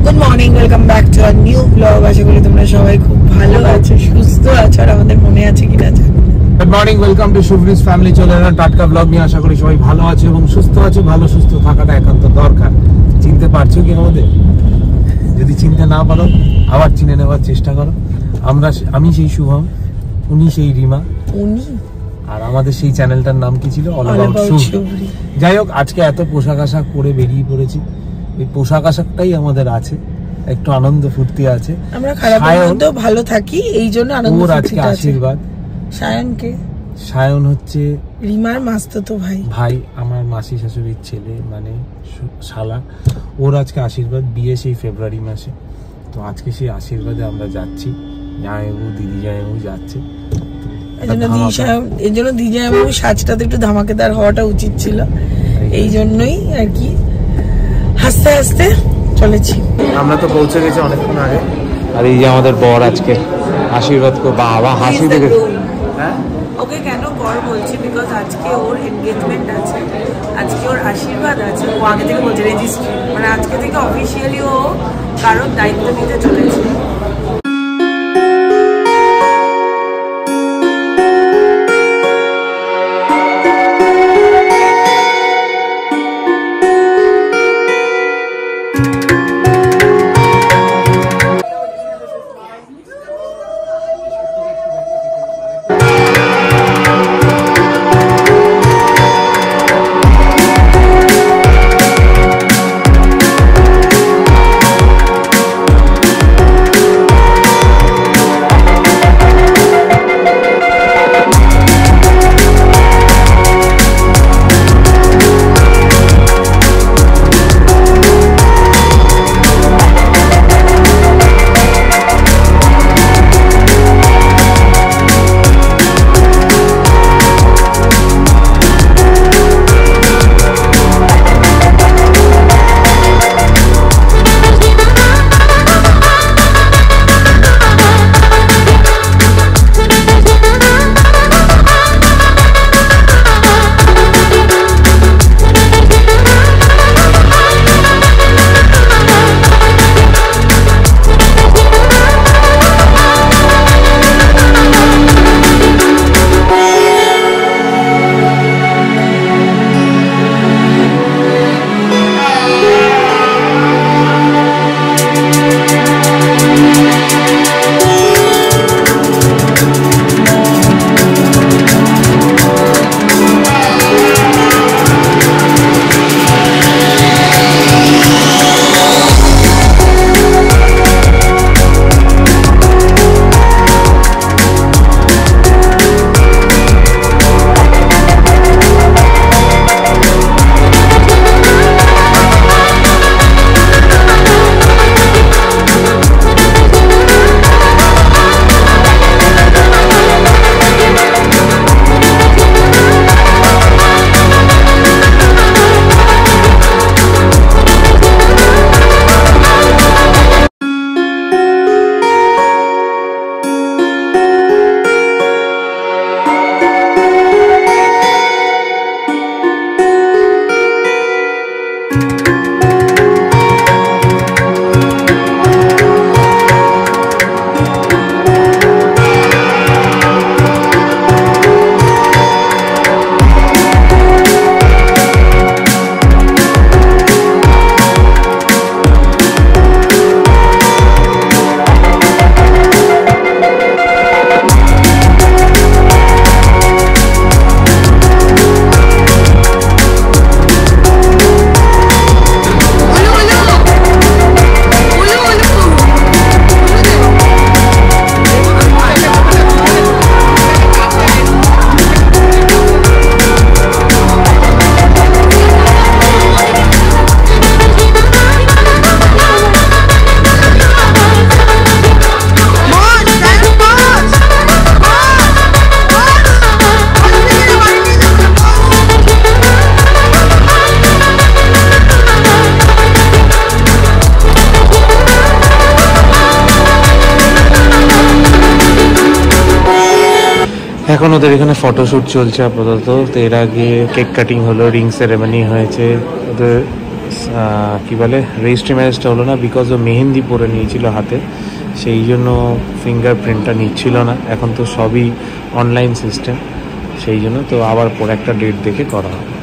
Good morning, welcome back to a new blog. আশা করি তোমরা সবাই খুব ভালো আছো, সুস্থ আছো, আর আমাদের মনে আছে কিনা জানি। গুড মর্নিং, ওয়েলকাম টু শুভ্রিজ ফ্যামিলি। চলে এলাম টাটকা ব্লগ নিয়ে। আশা করি সবাই ভালো আছে এবং সুস্থ আছে। ভালো সুস্থ থাকাটা একান্ত দরকার। চিনতে পারছো কি আমাদের? যদি চিনতে না পারো আবার চিনে নেওয়ার চেষ্টা করো। আমি সেই শুভম, উনি সেই রিমা, আর আমাদের সেই চ্যানেলটার নাম কি ছিল? All about Shubhri. যাই হোক, আজকে এত পোশাক আশাক পরে বেরিয়ে পড়েছি। এই পোশাক আশাকটাই আমাদের আছে, একটু আনন্দ ফুর্তি আছে। আমরা খারাপের মধ্যেও ভালো থাকি, এই জন্য আনন্দ ফুর্তিটা আছে। আশীর্বাদ। সায়নকে? সায়ন হচ্ছে রিমার মাস্তুতো ভাই, আমার মাসি শাশুড়ির ছেলে, মানে শালা। ওর আজকে আশীর্বাদ, বিয়ে সেই ফেব্রুয়ারি মাসে। তো আজকে সেই আশীর্বাদে আমরা যাচ্ছি। জামাইবাবু, দিদি জামাইবাবু যাচ্ছে। এই জন্য দিদি জামাইবাবু সাজটাতে একটু ধামাকেদার হওয়াটা উচিত ছিল, এই জন্যই আর কি হাসতে হাসতে চলেছি। আমরা তো পৌঁছে গেছি অনেকক্ষণ আগে। আর এই যে আমাদের বর আজকে আশীর্বাদ করবে। বাবা হাসি দেখে। ওকে কেন বর বলছি? বিকজ আজকে ওর এনগেজমেন্ট আছে, আজকে ওর আশীর্বাদ আছে। ও আগে থেকে বলছে রেজিস্ট্রি, মানে আজকে থেকে অফিসিয়ালি ও কারোর দায়িত্ব নিতে চলেছে। এখন ওদের এখানে ফটোশুট চলছে আপাতত। তো এর আগে কেক কাটিং হলো, রিং সেরেমনি হয়েছে, ওদের কি বলে রেজিস্ট্রি ম্যারেজটা হলো না, বিকজ ও মেহেন্দি পরে নিয়েছিল হাতে, সেই জন্য ফিঙ্গারপ্রিন্টটা নিচ্ছিল না। এখন তো সবই অনলাইন সিস্টেম, সেই জন্য তো আবার পরে একটা ডেট দেখে করা হবে।